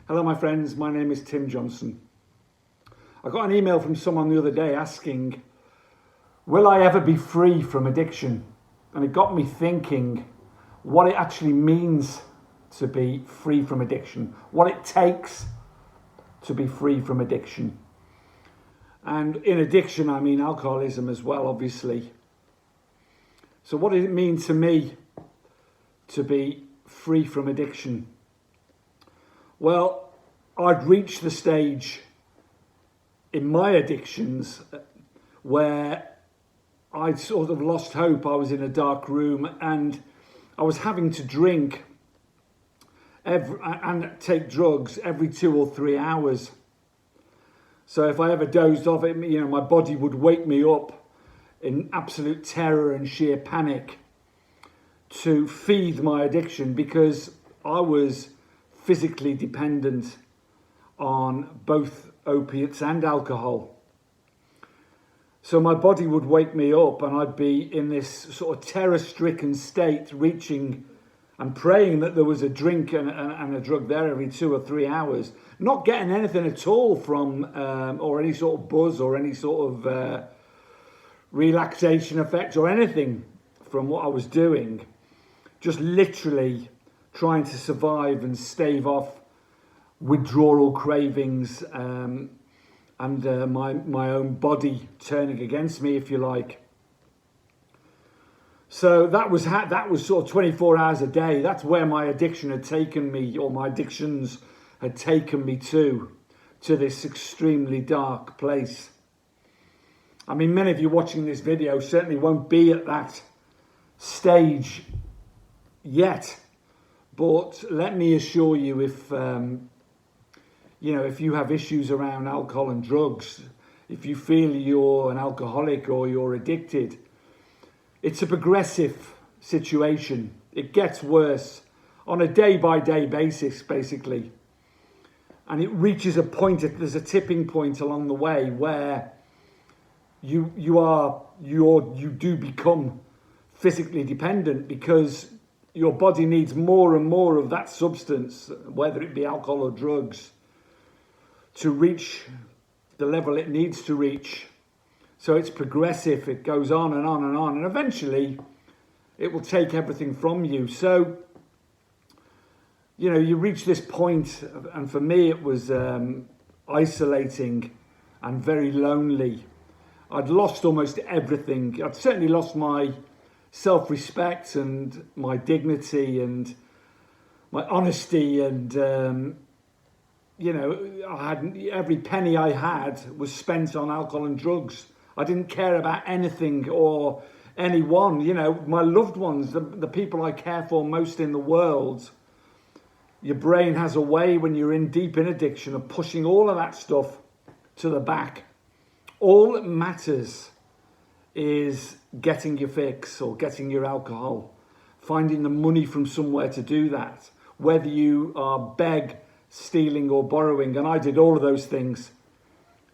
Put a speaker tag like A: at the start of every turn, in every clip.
A: Hello my friends, my name is Tim Johnson. I got an email from someone the other day asking, will I ever be free from addiction? And it got me thinking what it actually means to be free from addiction, what it takes to be free from addiction. And in addiction, I mean alcoholism as well, obviously. So what does it mean to me to be free from addiction? Well, I'd reached the stage in my addictions where I'd sort of lost hope. I was in a dark room and I was having to drink and take drugs every 2 or 3 hours. So if I ever dozed off, my body would wake me up in absolute terror and sheer panic to feed my addiction, because I was physically dependent on both opiates and alcohol. So my body would wake me up and I'd be in this sort of terror-stricken state, reaching and praying that there was a drink and a drug there every 2 or 3 hours, not getting anything at all from, or any sort of buzz or any sort of relaxation effect or anything from what I was doing. Just literally trying to survive and stave off withdrawal cravings and my own body turning against me, if you like. So that was sort of 24 hours a day. That's where my addiction had taken me, or my addictions had taken me to this extremely dark place. I mean, many of you watching this video certainly won't be at that stage yet. But let me assure you, if you have issues around alcohol and drugs, if you feel you're an alcoholic or you're addicted, it's a progressive situation. It gets worse on a day-by-day basis, basically. And it reaches a point, there's a tipping point along the way where you do become physically dependent, because your body needs more and more of that substance, whether it be alcohol or drugs, to reach the level it needs to reach. So it's progressive, it goes on and on and on, and eventually it will take everything from you. So, you reach this point, and for me it was isolating and very lonely. I'd lost almost everything. I'd certainly lost my self-respect and my dignity and my honesty, and I had every penny I had was spent on alcohol and drugs. I didn't care about anything or anyone. My loved ones, the people I care for most in the world. Your brain has a way, when you're deep in addiction, of pushing all of that stuff to the back. All that matters is getting your fix or getting your alcohol, finding the money from somewhere to do that, whether you are stealing or borrowing. And I did all of those things.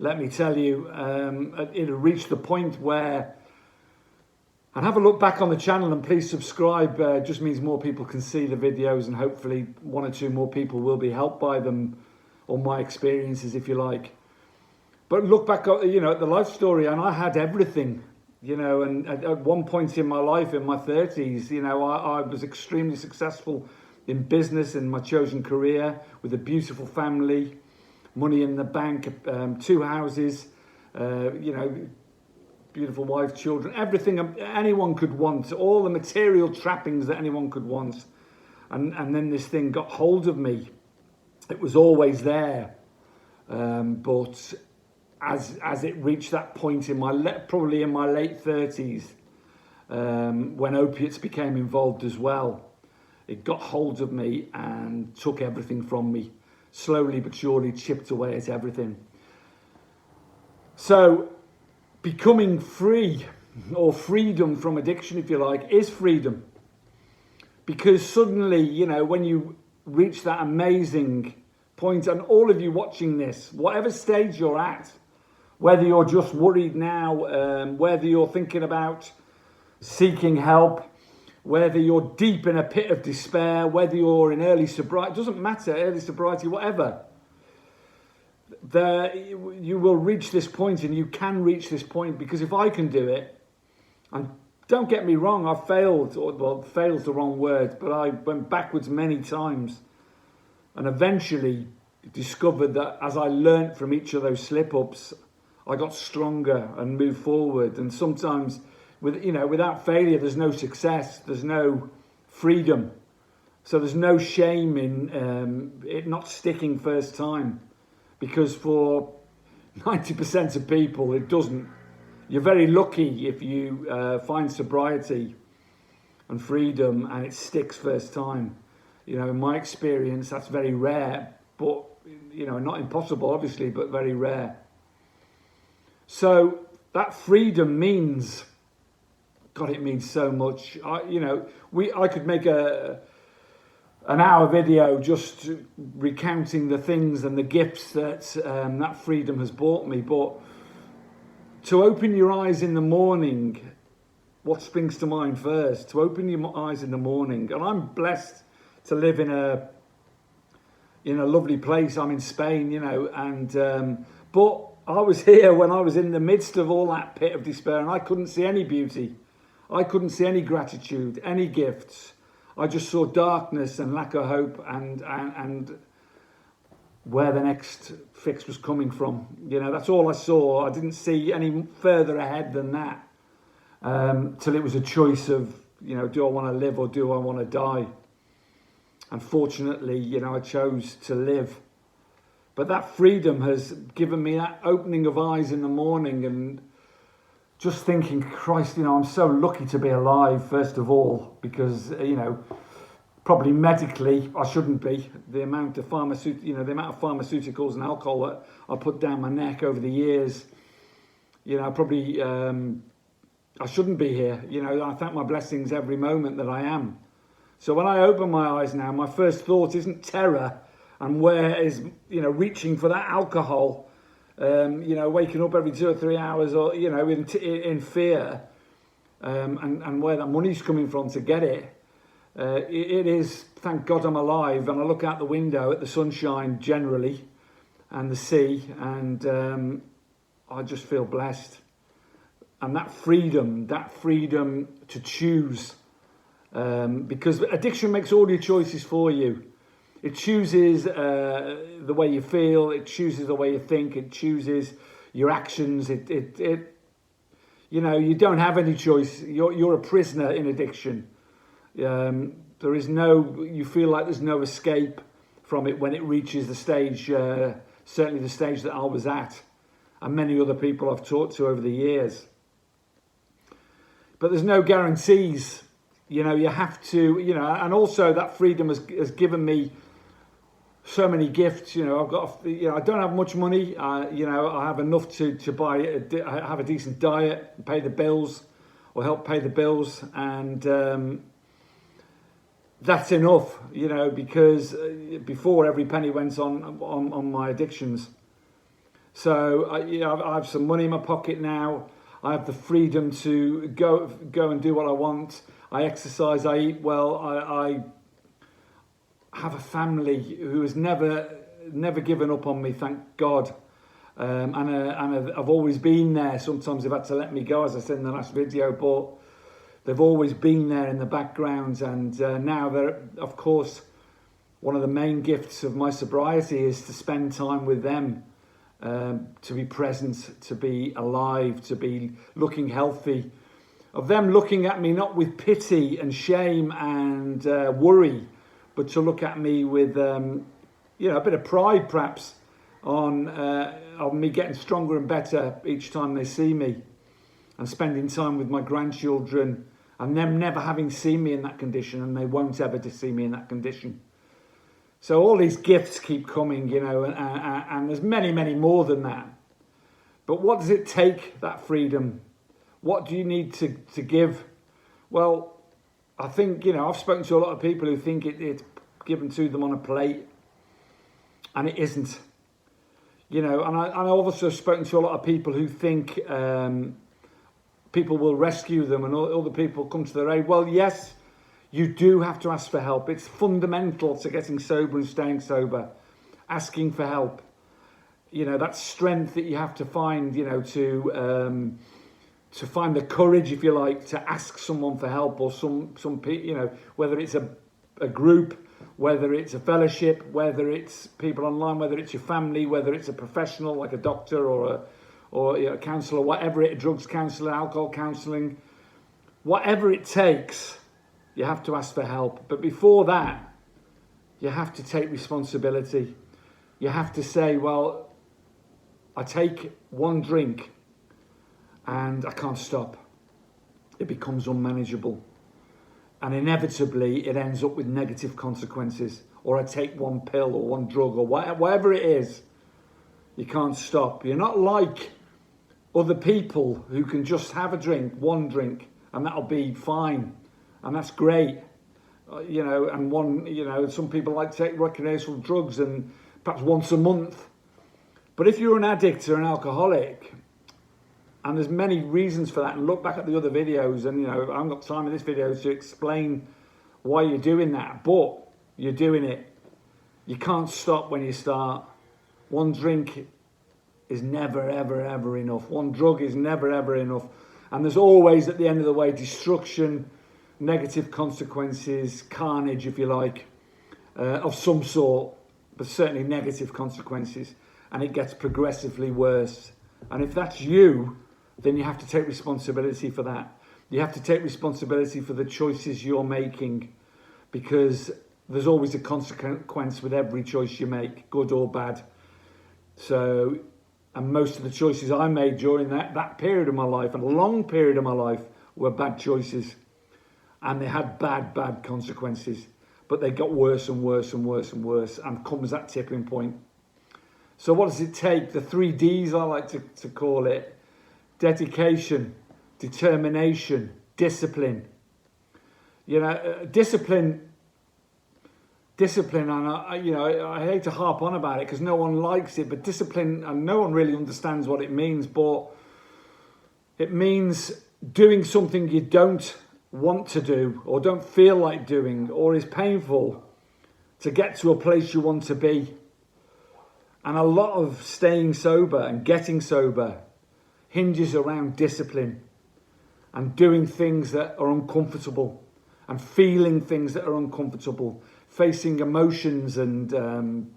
A: Let me tell you, it had reached the point where, and have a look back on the channel and please subscribe. It just means more people can see the videos, and hopefully 1 or 2 more people will be helped by them, or my experiences, if you like. But look back at the life story, and I had everything. And at one point in my life, in my 30s, I was extremely successful in business, in my chosen career, with a beautiful family, money in the bank, 2 houses, beautiful wife, children, everything anyone could want, all the material trappings that anyone could want. And then this thing got hold of me. It was always there, but as it reached that point in probably in my late 30s, when opiates became involved as well, it got hold of me and took everything from me. Slowly but surely chipped away at everything. So becoming free, or freedom from addiction, if you like, is freedom. Because suddenly, when you reach that amazing point, and all of you watching this, whatever stage you're at, whether you're just worried now, whether you're thinking about seeking help, whether you're deep in a pit of despair, whether you're in early sobriety, it doesn't matter, early sobriety, whatever. You will reach this point, and you can reach this point, because if I can do it, and don't get me wrong, I've failed, well, failed's the wrong word, but I went backwards many times, and eventually discovered that as I learnt from each of those slip-ups, I got stronger and moved forward. And sometimes, without failure, there's no success, there's no freedom. So there's no shame in it not sticking first time, because for 90% of people, it doesn't. You're very lucky if you find sobriety and freedom and it sticks first time. In my experience, that's very rare, but not impossible, obviously, but very rare. So that freedom means, God, it means so much. I could make an hour video just recounting the things and the gifts that that freedom has brought me. But to open your eyes in the morning, what springs to mind first? To open your eyes in the morning, and I'm blessed to live in a lovely place. I'm in Spain, and but I was here when I was in the midst of all that pit of despair, and I couldn't see any beauty. I couldn't see any gratitude, any gifts. I just saw darkness and lack of hope, and where the next fix was coming from. That's all I saw. I didn't see any further ahead than that, till it was a choice of, do I want to live or do I want to die? Unfortunately, I chose to live. But that freedom has given me that opening of eyes in the morning, and just thinking, Christ, I'm so lucky to be alive, first of all, because, probably medically I shouldn't be. The amount of pharmaceuticals and alcohol that I put down my neck over the years, probably I shouldn't be here. I thank my blessings every moment that I am. So when I open my eyes now, my first thought isn't terror and where is, reaching for that alcohol, waking up every 2 or 3 hours, or, in fear, and where that money's coming from to get it. It is, thank God I'm alive, and I look out the window at the sunshine generally and the sea, and I just feel blessed. And that freedom to choose, because addiction makes all your choices for you. It chooses the way you feel, it chooses the way you think, it chooses your actions. You don't have any choice. You're a prisoner in addiction. You feel like there's no escape from it when it reaches the stage, certainly the stage that I was at, and many other people I've talked to over the years. But there's no guarantees. You have to, and also that freedom has given me so many gifts. I've got, I don't have much money. I have enough to buy, have a decent diet, pay the bills, or help pay the bills, and that's enough. Because before every penny went on my addictions. So I have some money in my pocket now. I have the freedom to go and do what I want. I exercise. I eat well. I have a family who has never given up on me, thank God, and I've always been there. Sometimes they've had to let me go, as I said in the last video, but they've always been there in the background. And now they're, of course, one of the main gifts of my sobriety is to spend time with them, to be present, to be alive, to be looking healthy, of them looking at me not with pity and shame and worry, but to look at me with, a bit of pride, perhaps, on me getting stronger and better each time they see me, and spending time with my grandchildren, and them never having seen me in that condition, and they won't ever to see me in that condition. So all these gifts keep coming, and there's many, many more than that. But what does it take, that freedom? What do you need to give? Well, I think, I've spoken to a lot of people who think it's given to them on a plate, and it isn't. And I've also spoken to a lot of people who think people will rescue them and other people come to their aid. Well, yes, You do have to ask for help. It's fundamental to getting sober and staying sober. Asking for help. You know, that strength that you have to find, you know, to find the courage, if you like, to ask someone for help, or some you know, whether it's a group, whether it's a fellowship, whether it's people online, whether it's your family, whether it's a professional like a doctor or you know, a counsellor, whatever it, a drugs counsellor, alcohol counselling, whatever it takes, you have to ask for help. But before that, you have to take responsibility. You have to say, well, I take one drink and I can't stop. It becomes unmanageable. And inevitably, it ends up with negative consequences. Or I take one pill or one drug or whatever it is. You can't stop. You're not like other people who can just have a drink, one drink, and that'll be fine. And that's great. You know, and one, you know, some people like to take recreational drugs and perhaps once a month. But if you're an addict or an alcoholic, and there's many reasons for that, and look back at the other videos, and you know, I haven't got time in this video to explain why you're doing that, but you're doing it. You can't stop when you start. One drink is never, ever, ever enough. One drug is never, ever enough. And there's always, at the end of the way, destruction, negative consequences, carnage, if you like, of some sort, but certainly negative consequences. And it gets progressively worse. And if that's you, then you have to take responsibility for that. You have to take responsibility for the choices you're making, because there's always a consequence with every choice you make, good or bad. So, and most of the choices I made during that period of my life, and a long period of my life, were bad choices. And they had bad consequences. But they got worse and worse and worse and worse. And comes that tipping point. So what does it take? The 3 Ds, I like to call it. Dedication, determination, discipline. You know, discipline, and I hate to harp on about it because no one likes it, but discipline, and no one really understands what it means, but it means doing something you don't want to do, or don't feel like doing, or is painful, to get to a place you want to be. And a lot of staying sober and getting sober hinges around discipline and doing things that are uncomfortable and feeling things that are uncomfortable, facing emotions and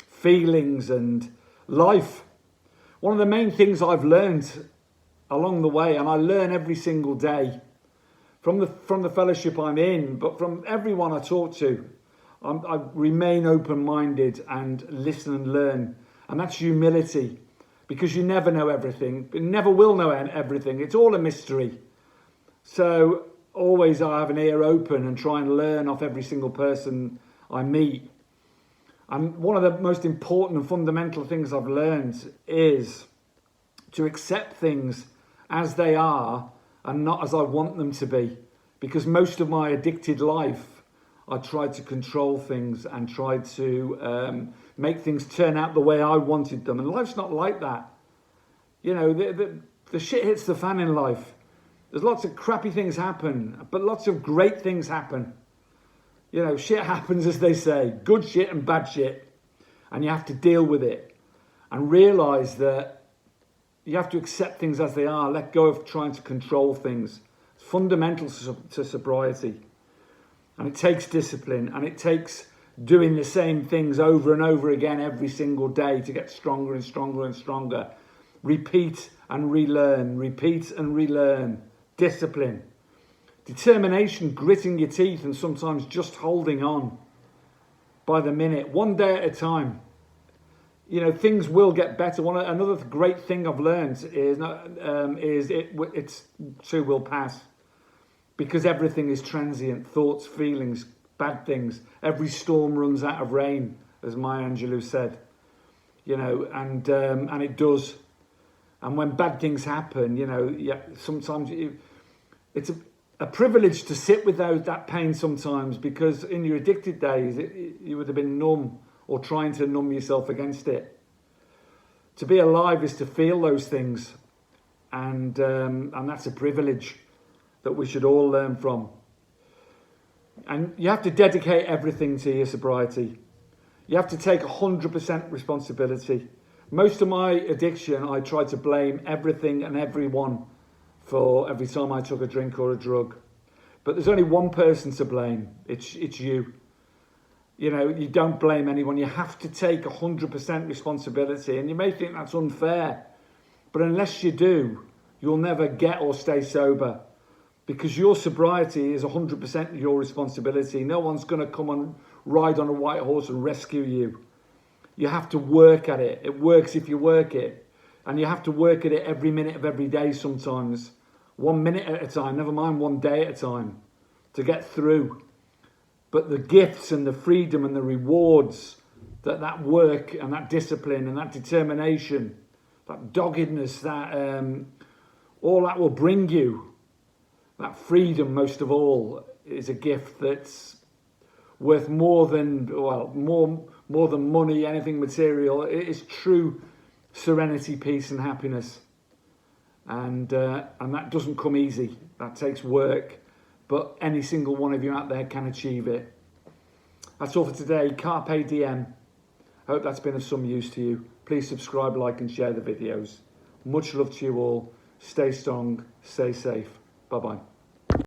A: feelings and life. One of the main things I've learned along the way, and I learn every single day from the fellowship I'm in, but from everyone I talk to, I remain open-minded and listen and learn. And that's humility, because you never know everything. You never will know everything. It's all a mystery. So always I have an ear open and try and learn off every single person I meet. And one of the most important and fundamental things I've learned is to accept things as they are and not as I want them to be. Because most of my addicted life, I tried to control things and tried to make things turn out the way I wanted them. And life's not like that. You know, the shit hits the fan in life. There's lots of crappy things happen, but lots of great things happen. You know, shit happens, as they say. Good shit and bad shit. And you have to deal with it. And realise that you have to accept things as they are. Let go of trying to control things. It's fundamental to sobriety. And it takes discipline, and it takes doing the same things over and over again every single day to get stronger and stronger and stronger. Repeat and relearn, repeat and relearn. Discipline. Determination, gritting your teeth and sometimes just holding on by the minute, one day at a time. You know, things will get better. Another great thing I've learned is it too will pass. Because everything is transient, thoughts, feelings, bad things. Every storm runs out of rain, as Maya Angelou said. You know, and it does. And when bad things happen, you know, sometimes it's a privilege to sit with that pain sometimes, because in your addicted days, you would have been numb or trying to numb yourself against it. To be alive is to feel those things, and that's a privilege that we should all learn from. And you have to dedicate everything to your sobriety. You have to take 100% responsibility. Most of my addiction, I tried to blame everything and everyone for every time I took a drink or a drug. But there's only one person to blame. It's you. You know, you don't blame anyone. You have to take 100% responsibility. And you may think that's unfair, but unless you do, you'll never get or stay sober, because your sobriety is 100% your responsibility. No one's going to come and ride on a white horse and rescue you. You have to work at it. It works if you work it. And you have to work at it every minute of every day sometimes. 1 minute at a time, never mind 1 day at a time, to get through. But the gifts and the freedom and the rewards that work and that discipline and that determination, that doggedness, that all that will bring you, that freedom most of all, is a gift that's worth more than, well, more than money, anything material. It is true serenity, peace and happiness. And that doesn't come easy. That takes work. But any single one of you out there can achieve it. That's all for today. Carpe Diem. I hope that's been of some use to you. Please subscribe, like and share the videos. Much love to you all. Stay strong, stay safe. Bye-bye.